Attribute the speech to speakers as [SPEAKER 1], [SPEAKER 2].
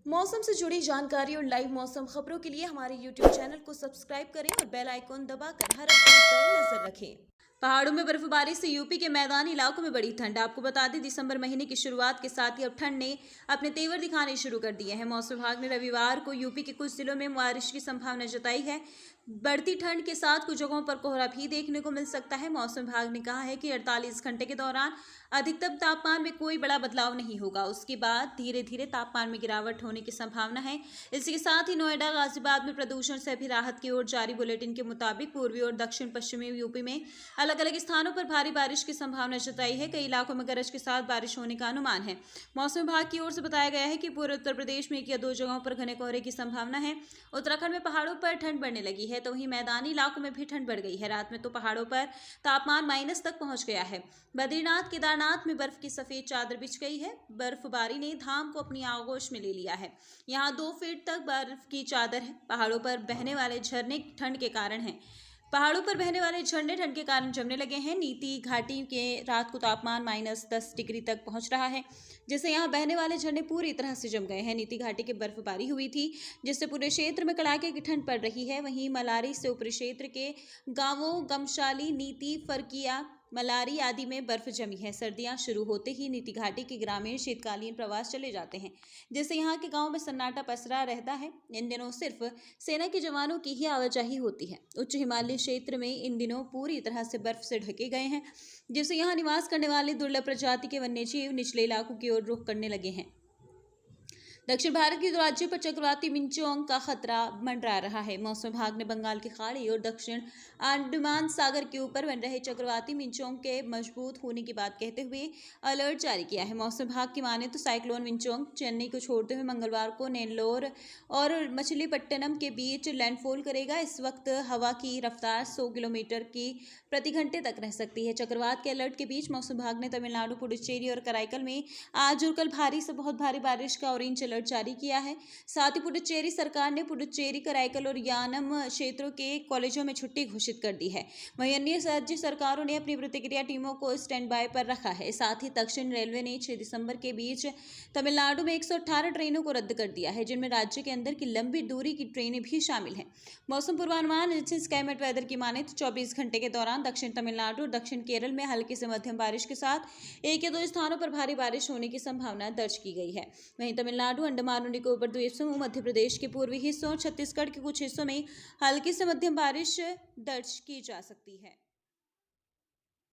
[SPEAKER 1] मौसम से जुड़ी जानकारी और लाइव मौसम खबरों के लिए हमारे YouTube चैनल को सब्सक्राइब करें और बेल आइकॉन दबाकर हर अपडेट पर नजर रखें। पहाड़ों में बर्फबारी से यूपी के मैदानी इलाकों में बड़ी ठंड। आपको बता दें, दिसंबर महीने की शुरुआत के साथ ही अब ठंड ने अपने तेवर दिखाने शुरू कर दिए हैं। मौसम विभाग ने रविवार को यूपी के कुछ जिलों में बारिश की संभावना जताई है। बढ़ती ठंड के साथ कुछ जगहों पर कोहरा भी देखने को मिल सकता है। मौसम विभाग ने कहा है कि 48 घंटे के दौरान अधिकतम तापमान में कोई बड़ा बदलाव नहीं होगा। उसके बाद धीरे धीरे तापमान में गिरावट होने की संभावना है। इसी के साथ ही नोएडा, गाजियाबाद में प्रदूषण से भी राहत की ओर जारी बुलेटिन के मुताबिक पूर्वी और दक्षिण पश्चिमी यूपी में अलग अलग स्थानों पर भारी बारिश की संभावना जताई है। कई इलाकों में गरज के साथ बारिश होने का अनुमान है। मौसम विभाग की ओर से बताया गया है कि पूरे उत्तर प्रदेश में एक या दो जगहों पर घने कोहरे की संभावना है। उत्तराखंड में पहाड़ों पर ठंड बढ़ने लगी है, तो वहीं मैदानी इलाकों में भी ठंड बढ़ गई है। रात में तो पहाड़ों पर तापमान माइनस तक पहुंच गया है। बद्रीनाथ, केदारनाथ में बर्फ की सफेद चादर बिछ गई है। बर्फबारी ने धाम को अपनी आगोश में ले लिया है। यहाँ 2 फीट तक बर्फ की चादर है। पहाड़ों पर बहने वाले झरने ठंड के कारण हैं। पहाड़ों पर बहने वाले झरने ठंड के कारण जमने लगे हैं। नीति घाटी के रात को तापमान -10 डिग्री तक पहुंच रहा है, जिससे यहाँ बहने वाले झरने पूरी तरह से जम गए हैं। नीति घाटी की बर्फबारी हुई थी, जिससे पूरे क्षेत्र में कड़ाके की ठंड पड़ रही है। वहीं मलारी से ऊपरी क्षेत्र के गांवों गमशाली, नीति, फरकिया, मलारी आदि में बर्फ जमी है। सर्दियां शुरू होते ही नीति घाटी के ग्रामीण शीतकालीन प्रवास चले जाते हैं, जिससे यहाँ के गांव में सन्नाटा पसरा रहता है। इन दिनों सिर्फ सेना के जवानों की ही आवाजाही होती है। उच्च हिमालयी क्षेत्र में इन दिनों पूरी तरह से बर्फ से ढके गए हैं, जिससे यहाँ निवास करने वाले दुर्लभ प्रजाति के वन्यजीव निचले इलाकों की ओर रुख करने लगे हैं। दक्षिण भारत के 2 राज्यों पर चक्रवाती मिंचोंग का खतरा मंडरा रहा है। मौसम विभाग ने बंगाल की खाड़ी और दक्षिण अंडमान सागर के ऊपर बन रहे चक्रवाती मिंचोंग के मजबूत होने की बात कहते हुए अलर्ट जारी किया है। मौसम विभाग की माने तो साइक्लोन मिंचोंग चेन्नई को छोड़ते हुए मंगलवार को नेल्लोर और मछलीपट्टनम के बीच लैंडफॉल करेगा। इस वक्त हवा की रफ्तार 100 किलोमीटर की प्रति घंटे तक रह सकती है। चक्रवात के अलर्ट के बीच मौसम विभाग ने तमिलनाडु, पुडुचेरी और कराईकल में आज और कल भारी से बहुत भारी बारिश का ऑरेंज अलर्ट जारी किया है। साथ ही पुडुचेरी सरकार ने पुडुचेरी, कराईकल और यानम क्षेत्रों के कॉलेजों में छुट्टी घोषित कर दी है। वहीं अन्य राज्य सरकारों ने अपनी प्रतिक्रिया टीमों को स्टैंड बाय पर रखा है। साथ ही दक्षिण रेलवे ने 6 दिसंबर के बीच तमिलनाडु में 118 ट्रेनों को रद्द कर दिया है, जिनमें राज्य के अंदर की लंबी दूरी की ट्रेनें भी शामिल हैं। मौसम पूर्वानुमान एजेंसी स्काईमेट वेदर की माने तो 24 घंटे के दौरान दक्षिण तमिलनाडु और दक्षिण केरल में हल्की से मध्यम बारिश के साथ 1 या 2 स्थानों पर भारी बारिश होने की संभावना दर्ज की गई है। वहीं तमिलनाडु, अंडमान और निकोबार द्वीप समूह, मध्य प्रदेश के पूर्वी हिस्सों और छत्तीसगढ़ के कुछ हिस्सों में हल्की से मध्यम बारिश दर्ज की जा सकती है।